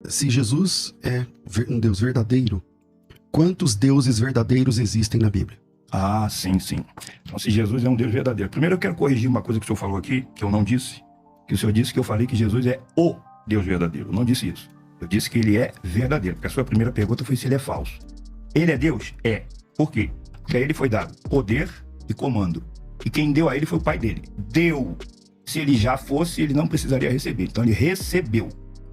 se Jesus é um Deus verdadeiro, quantos deuses verdadeiros existem na Bíblia? Ah, sim, sim. Então, se Jesus é um Deus verdadeiro. Primeiro eu quero corrigir uma coisa que o senhor falou aqui, que eu não disse. Que o senhor disse que eu falei que Jesus é o Deus verdadeiro. Eu não disse isso. Eu disse que ele é verdadeiro. Porque a sua primeira pergunta foi se ele é falso. Ele é Deus? É. Por quê? Porque a ele foi dado poder e comando. E quem deu a ele foi o pai dele. Deu. Se ele já fosse, ele não precisaria receber. Então ele recebeu.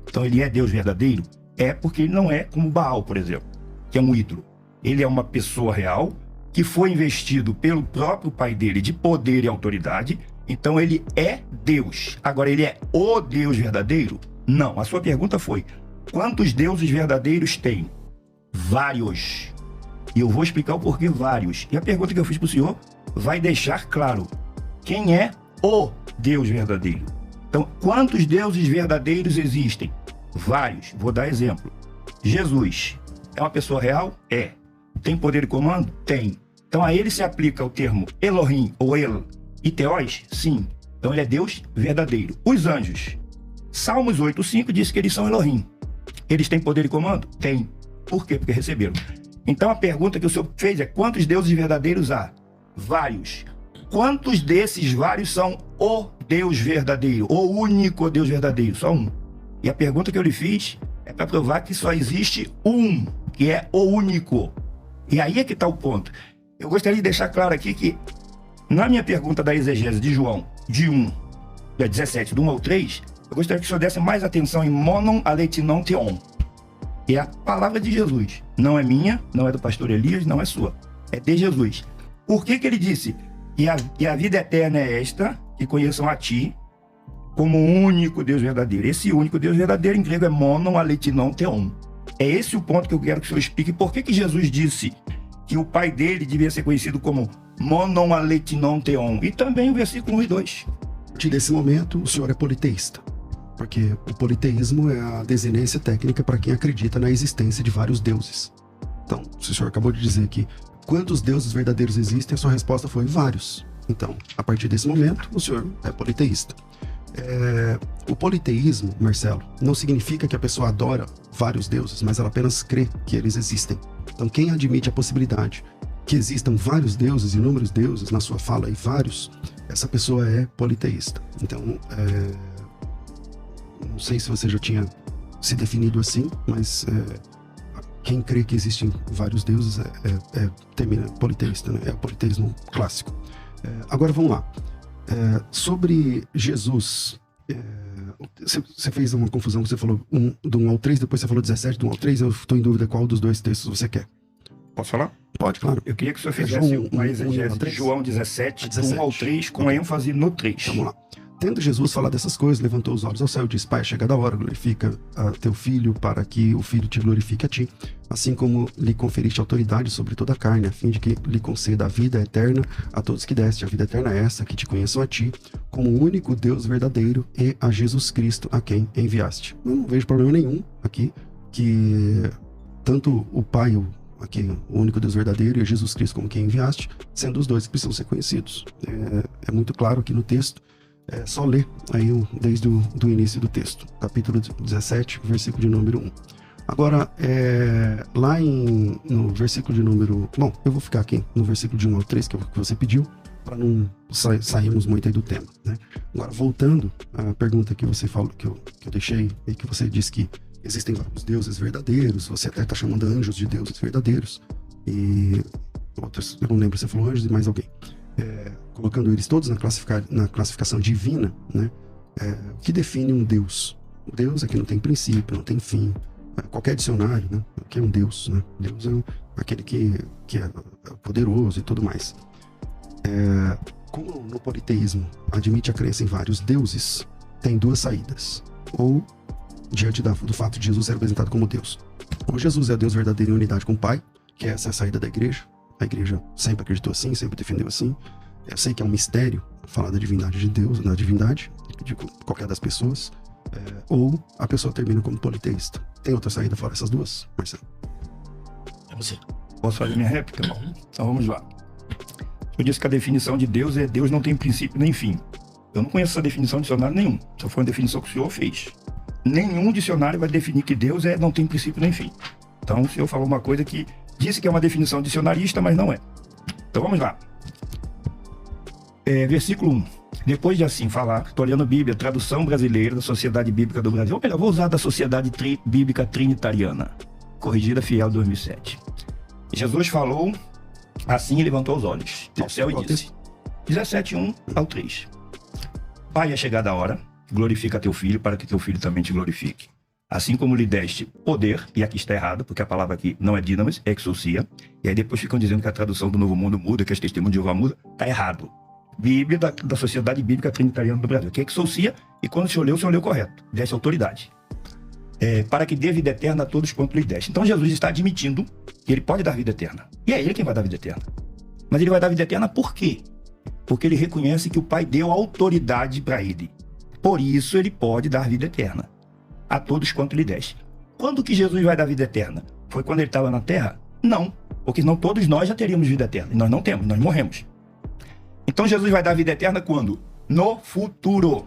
Então ele é Deus verdadeiro? É, porque ele não é como Baal, por exemplo, que é um ídolo. Ele é uma pessoa real que foi investido pelo próprio pai dele de poder e autoridade. Então ele é Deus. Agora, ele é o Deus verdadeiro? Não. A sua pergunta foi: quantos deuses verdadeiros tem? Vários. E eu vou explicar o porquê vários. E a pergunta que eu fiz para o senhor vai deixar claro quem é o Deus verdadeiro. Então, quantos deuses verdadeiros existem? Vários. Vou dar exemplo. Jesus é uma pessoa real? É. Tem poder e comando? Tem. Então a ele se aplica o termo Elohim ou El e Theos? Sim. Então ele é Deus verdadeiro. Os anjos. Salmos 8:5 diz que eles são Elohim. Eles têm poder e comando? Tem. Por quê? Porque receberam. Então a pergunta que o senhor fez é: quantos deuses verdadeiros há? Vários. Quantos desses vários são o Deus verdadeiro? O único Deus verdadeiro? Só um. E a pergunta que eu lhe fiz é para provar que só existe um, que é o único. E aí é que está o ponto. Eu gostaria de deixar claro aqui que, na minha pergunta da exegese de João, de 17, do 1 ao 3, eu gostaria que o senhor desse mais atenção em monon aleitinon theon. É a palavra de Jesus. Não é minha, não é do pastor Elias, não é sua. É de Jesus. Por que ele disse que a vida eterna é esta, que conheçam a ti, como o único Deus verdadeiro? Esse único Deus verdadeiro em grego é monon aleitinon theon. É esse o ponto que eu quero que o senhor explique. Por que Jesus disse que o pai dele devia ser conhecido como monon aleitinon theon? E também o versículo 1 e 2. A partir desse momento, o senhor é politeísta. Porque o politeísmo é a desinência técnica para quem acredita na existência de vários deuses. Então, se o senhor acabou de dizer que quantos deuses verdadeiros existem, a sua resposta foi vários. Então, a partir desse momento, o senhor é politeísta. O politeísmo, Marcelo, não significa que a pessoa adora vários deuses, mas ela apenas crê que eles existem. Então, quem admite a possibilidade que existam vários deuses, inúmeros deuses, na sua fala aí vários, essa pessoa é politeísta. Então, não sei se você já tinha se definido assim, mas quem crê que existem vários deuses termina politeísta, né? É o politeísmo clássico. Agora vamos lá. Sobre Jesus, você fez uma confusão, você falou do 1 ao 3, depois você falou 17 do 1 ao 3, eu estou em dúvida qual dos dois textos você quer. Posso falar? Pode, claro. Eu queria que o senhor fizesse uma exegese de João 17, do 1 ao 3, com ênfase no 3. Vamos lá. Tendo Jesus falado dessas coisas, levantou os olhos ao céu e disse: Pai, é chegada a hora, glorifica a teu filho, para que o filho te glorifique a ti, assim como lhe conferiste autoridade sobre toda a carne, a fim de que lhe conceda a vida eterna a todos que deste. A vida eterna é essa, que te conheçam a ti, como o único Deus verdadeiro, e a Jesus Cristo, a quem enviaste. Eu não vejo problema nenhum aqui, que tanto o Pai, o único Deus verdadeiro, e a Jesus Cristo como quem enviaste, sendo os dois que precisam ser conhecidos. É muito claro aqui no texto. É só ler aí desde o início do texto, capítulo 17, versículo de número 1. Agora, lá no versículo de número... Bom, eu vou ficar aqui no versículo de 1 ao 3, que é o que você pediu, para não sairmos muito aí do tema, né? Agora, voltando à pergunta que você falou, que eu deixei, e que você disse que existem vários deuses verdadeiros, você até está chamando anjos de deuses verdadeiros, e outros, eu não lembro se você falou anjos e mais alguém. Colocando eles todos na classificação divina, né? O que define um Deus? O Deus é que não tem princípio, não tem fim. Qualquer dicionário, né? O que é um Deus, né? Deus é aquele que é poderoso e tudo mais. Como no politeísmo admite a crença em vários deuses, tem duas saídas. Ou, diante do fato de Jesus ser apresentado como Deus, ou Jesus é Deus verdadeiro em unidade com o Pai, que essa é a saída da igreja. A igreja sempre acreditou assim, sempre defendeu assim. Eu sei que é um mistério falar da divindade de Deus, da divindade de qualquer das pessoas. Ou a pessoa termina como politeísta. Tem outra saída fora essas duas, Marcelo? É você. Posso fazer minha réplica? Então vamos lá. Eu disse que a definição de Deus é: Deus não tem princípio nem fim. Eu não conheço essa definição de dicionário nenhum. Só foi uma definição que o senhor fez. nenhum dicionário vai definir que Deus não tem princípio nem fim. Então o senhor falou uma coisa que disse que é uma definição dicionarista, mas não é. Então vamos lá. Versículo 1. Depois de assim falar, estou olhando a Bíblia, tradução brasileira da Sociedade Bíblica do Brasil. Ou melhor, vou usar da Sociedade Bíblica Trinitariana, corrigida fiel 2007. Jesus falou assim e levantou os olhos ao céu e disse, 17:1 ao 3. Pai, é chegada a hora, glorifica teu filho para que teu filho também te glorifique. Assim como lhe deste poder, e aqui está errado, porque a palavra aqui não é dinamis, é exousia, e aí depois ficam dizendo que a tradução do Novo Mundo muda, que as testemunhas de Jeová muda, está errado. Bíblia da Sociedade Bíblica Trinitariana do Brasil, que é exousia, e quando o senhor leu correto, deste autoridade. Para que dê vida eterna a todos quanto lhe deste. Então Jesus está admitindo que ele pode dar vida eterna. E é ele quem vai dar vida eterna. Mas ele vai dar vida eterna por quê? Porque ele reconhece que o Pai deu autoridade para ele. Por isso ele pode dar vida eterna a todos quanto lhe deste. Quando que Jesus vai dar vida eterna? Foi quando ele estava na terra? Não, porque senão todos nós já teríamos vida eterna. E nós não temos, nós morremos. Então Jesus vai dar vida eterna quando? No futuro.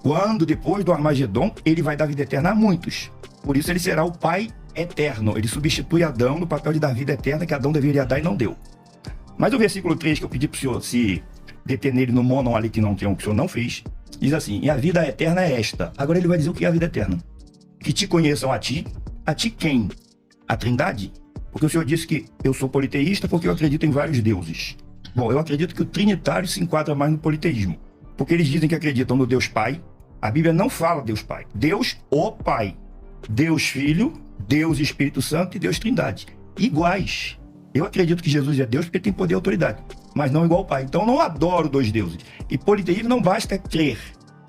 Quando, depois do Armagedon, ele vai dar vida eterna a muitos. Por isso ele será o Pai eterno. Ele substitui Adão no papel de dar vida eterna que Adão deveria dar e não deu. Mas o versículo 3, que eu pedi para o senhor se deter nele no monon ali que não tem, o que o senhor não fez, diz assim, e a vida eterna é esta. Agora ele vai dizer o que é a vida eterna. Que te conheçam a ti quem? A Trindade? Porque o senhor disse que eu sou politeísta porque eu acredito em vários deuses. Bom, eu acredito que o trinitário se enquadra mais no politeísmo. Porque eles dizem que acreditam no Deus Pai. A Bíblia não fala Deus Pai. Deus, o Pai. Deus Filho, Deus Espírito Santo e Deus Trindade. Iguais. Eu acredito que Jesus é Deus porque ele tem poder e autoridade. Mas não igual ao Pai. Então eu não adoro dois deuses. E politeísmo não basta crer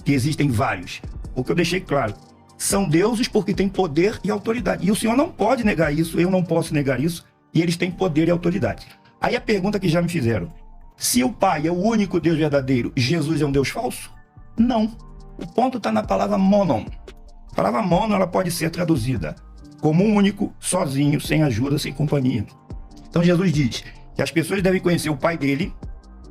que existem vários. O que eu deixei claro. São deuses porque têm poder e autoridade. E o senhor não pode negar isso, eu não posso negar isso. E eles têm poder e autoridade. Aí a pergunta que já me fizeram. Se o Pai é o único Deus verdadeiro, Jesus é um Deus falso? Não. O ponto está na palavra monon. A palavra monon ela pode ser traduzida como um único, sozinho, sem ajuda, sem companhia. Então Jesus diz que as pessoas devem conhecer o Pai dele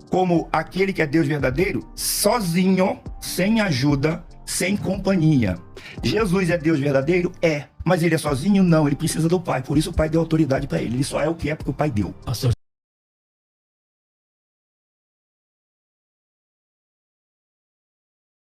como aquele que é Deus verdadeiro, sozinho, sem ajuda, sem companhia. Jesus é Deus verdadeiro? É. Mas ele é sozinho? Não. Ele precisa do Pai. Por isso o Pai deu autoridade para ele. Ele só é o que é porque o Pai deu. Pastor,